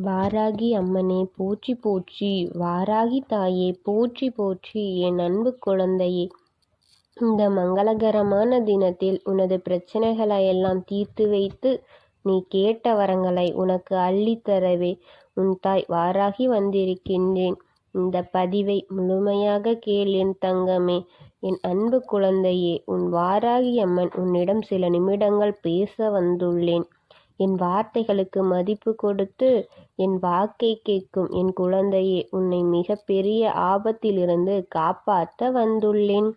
வாராகி அம்மனே போற்றி போற்றி, வாராகி தாயே போற்றி போற்றி, என் அன்பு குழந்தையே. இந்த மங்களகரமான தினத்தில் உனது பிரச்சனைகளையெல்லாம் தீர்த்து வைத்து நீ கேட்ட வரங்களை உனக்கு அள்ளித்தரவே உன் தாய் வாராகி வந்திருக்கின்றேன். இந்த பதிவை முழுமையாக கேள் என் தங்கமே, என் அன்பு குழந்தையே. உன் வாராகி அம்மன் உன்னிடம் சில நிமிடங்கள் பேச வந்துள்ளேன். என் வார்த்தைகளுக்கு மதிப்பு கொடுத்து என் வாக்கை கேட்கும் என் குழந்தையே, உன்னை மிக பெரிய ஆபத்திலிருந்து காப்பாற்ற வந்துள்ளேன்.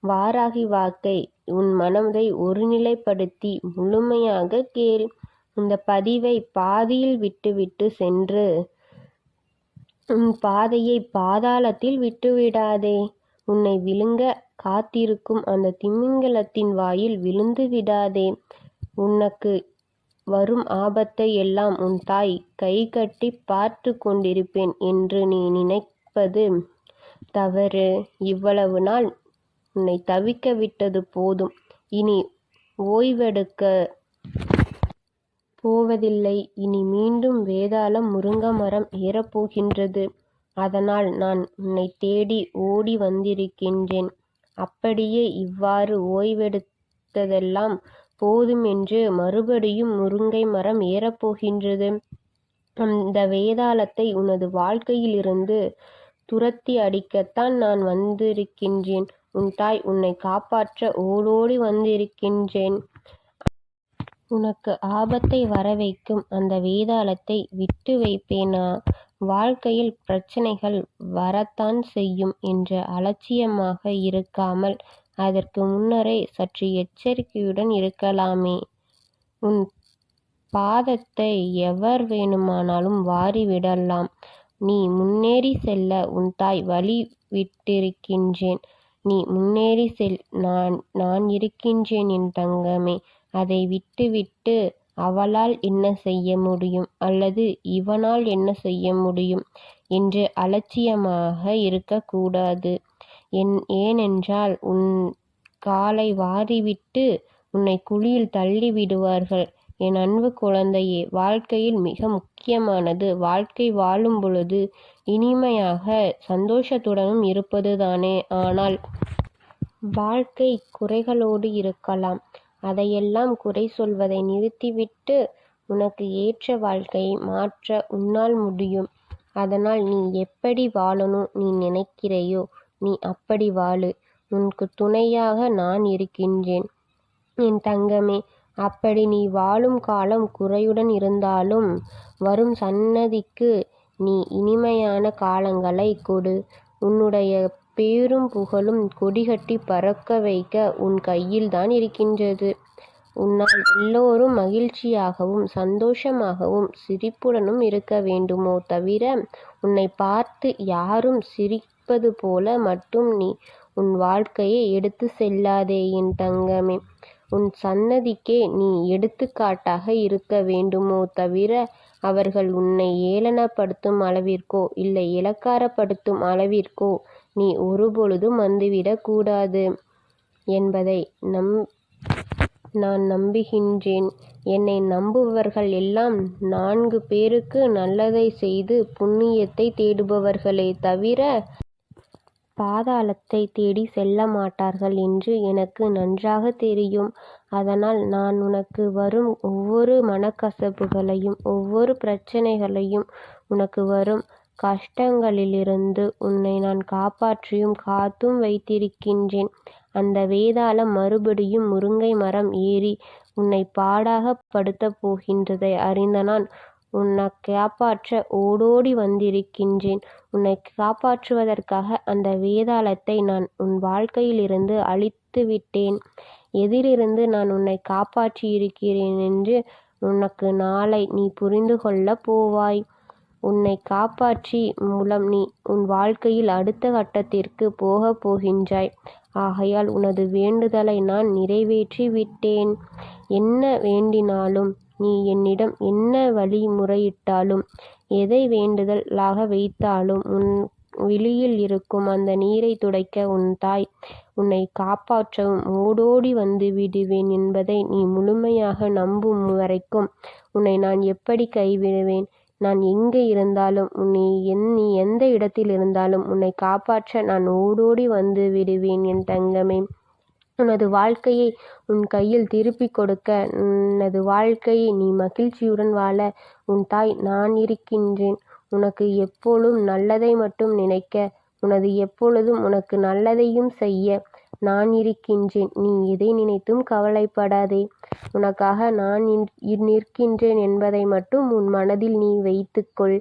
வாராகி வாக்கை உன் மனதை ஒருநிலைப்படுத்தி முழுமையாக கேள். இந்த பதிவை பாதியில் விட்டுவிட்டு சென்று உன் பாதையை பாதாளத்தில் விட்டுவிடாதே. உன்னை விழுங்க காத்திருக்கும் அந்த திமிங்கலத்தின் வாயில் விழுந்து விடாதே. உனக்கு வரும் ஆபத்தை எல்லாம் உன் தாய் கை கட்டி பார்த்து கொண்டிருப்பேன் என்று நீ நினைப்பது தவறு. இவ்வளவு நாள் உன்னை தவிக்க விட்டது போதும். இனி ஓய்வெடுக்க போவதில்லை. இனி மீண்டும் வேதாளம் முருங்க மரம் ஏறப்போகின்றது. அதனால் நான் உன்னை தேடி ஓடி வந்திருக்கின்றேன். அப்படியே இவ்வாறு ஓய்வெடுத்ததெல்லாம் போதும் என்று மறுபடியும் முருங்கை மரம் ஏறப்போகின்றது. அந்த வேதாளத்தை உனது வாழ்க்கையிலிருந்து துரத்தி அடிக்கத்தான் நான் வந்திருக்கின்றேன். உன் தாய் உன்னை காப்பாற்ற ஓடோடி வந்திருக்கின்றேன். உனக்கு ஆபத்தை வரவைக்கும் அந்த வேதாளத்தை விட்டு வைப்பேனா? வாழ்க்கையில் பிரச்சனைகள் வரத்தான் செய்யும் என்று அலட்சியமாக இருக்காமல் அதற்கு முன்னரே சற்று எச்சரிக்கையுடன் இருக்கலாமே. உன் பாதத்தை எவர் வேணுமானாலும் வாரிவிடலாம். நீ முன்னேறி செல்ல உன் தாய் வழி விட்டிருக்கின்றேன். நீ முன்னேறி செல், நான் இருக்கின்றேன் என் தங்கமே. அதை விட்டுவிட்டு அவளால் என்ன செய்ய முடியும் அல்லது இவனால் என்ன செய்ய முடியும் என்று அலட்சியமாக இருக்கக்கூடாது. ஏனென்றால் உன் காலை வாரிவிட்டு உன்னை குழியில் தள்ளி விடுவார்கள். என் அன்பு குழந்தையே, வாழ்க்கையில் மிக முக்கியமானது வாழ்க்கை வாழும் பொழுது இனிமையாக சந்தோஷத்துடனும் இருப்பதுதானே. ஆனால் வாழ்க்கை குறைகளோடு இருக்கலாம். அதையெல்லாம் குறை சொல்வதை நிறுத்திவிட்டு உனக்கு ஏற்ற வாழ்க்கையை மாற்ற உன்னால் முடியும். அதனால் நீ எப்படி வாழணும் நீ நினைக்கிறையோ நீ அப்படி வாழு. உனக்கு துணையாக நான் இருக்கின்றேன் என் தங்கமே. அப்படி நீ வாழும் காலம் குறையுடன் இருந்தாலும் வரும் சன்னதிக்கு நீ இனிமையான காலங்களை கொடு. உன்னுடைய பேரும் புகழும் கொடிகட்டி பறக்க வைக்க உன் கையில் தான் இருக்கின்றது. உன்னால் எல்லோரும் மகிழ்ச்சியாகவும் சந்தோஷமாகவும் சிரிப்புடனும் இருக்க வேண்டுமோ தவிர உன்னை பார்த்து யாரும் சிரிப்பது போல மட்டும் நீ உன் வாழ்க்கையை எடுத்து செல்லாதே என் தங்கமே. உன் சன்னதிக்கே நீ எடுத்துக்காட்டாக இருக்க வேண்டுமோ தவிர அவர்கள் உன்னை ஏளனப்படுத்தும் அளவிற்கோ இல்லை இலக்காரப்படுத்தும் அளவிற்கோ நீ ஒருபொழுதும் வந்துவிடக் கூடாது என்பதை நான் நம்புகின்றேன். என்னை நம்புபவர்கள் எல்லாம் 4 பேருக்கு நல்லதை செய்து புண்ணியத்தை தேடுபவர்களே தவிர பாதாளத்தை தேடி செல்ல மாட்டார்கள் என்று எனக்கு நன்றாக தெரியும். அதனால் நான் உனக்கு வரும் ஒவ்வொரு மனக்கசப்புகளையும் ஒவ்வொரு பிரச்சனைகளையும் உனக்கு வரும் கஷ்டங்களிலிருந்து உன்னை நான் காப்பாற்றியும் காத்தும் வைத்திருக்கின்றேன். அந்த வேதாளம் மறுபடியும் முருங்கை மரம் ஏறி உன்னை பாடாக படுத்தப் போகின்றதை அறிந்த நான் உன்னை காப்பாற்ற ஓடோடி வந்திருக்கின்றேன். உன்னை காப்பாற்றுவதற்காக அந்த வேதாளத்தை நான் உன் வாழ்க்கையிலிருந்து அழித்து விட்டேன். எதிலிருந்து நான் உன்னை காப்பாற்றி இருக்கிறேன் என்று உனக்கு நாளை நீ புரிந்து கொள்ளப் போவாய். உன்னை காப்பாற்றி மூலம் நீ உன் வாழ்க்கையில் அடுத்த கட்டத்திற்கு போகப் போகின்றாய். ஆகையால் உனது வேண்டுதலை நான் நிறைவேற்றி விட்டேன். என்ன வேண்டினாலும் நீ என்னிடம் என்ன வழிமுறையிட்டாலும் எதை வேண்டுதலாக வைத்தாலும் உன் விழியில் இருக்கும் அந்த நீரை துடைக்க உன் தாய் உன்னை காப்பாற்றவும் ஓடோடி வந்து விடுவேன் என்பதை நீ முழுமையாக நம்பும் வரைக்கும் உன்னை நான் எப்படி கைவிடுவேன்? நான் எங்கே இருந்தாலும் நீ எந்த இடத்தில் இருந்தாலும் உன்னை காப்பாற்ற நான் ஓடோடி வந்து விடுவேன் என் தங்கமே. உனது வாழ்க்கையை உன் கையில் திருப்பிக் கொடுக்க, உனது வாழ்க்கையை நீ மகிழ்ச்சியுடன் வாழ உன் தாய் நான் இருக்கின்றேன். உனக்கு எப்பொழுதும் நல்லதை மட்டும் நினைக்க, எப்பொழுதும் உனக்கு நல்லதையும் செய்ய நான் இருக்கின்றேன். நீ எதை நினைத்தும் கவலைப்படாதே. உனக்காக நான் நிற்கின்றேன் என்பதை மட்டும் உன் மனதில் நீ வைத்துக்கொள்.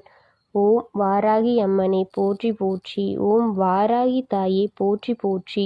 ஓம் வாராகி அம்மனே போற்றி போற்றி. ஓம் வாராகி தாயே போற்றி போற்றி.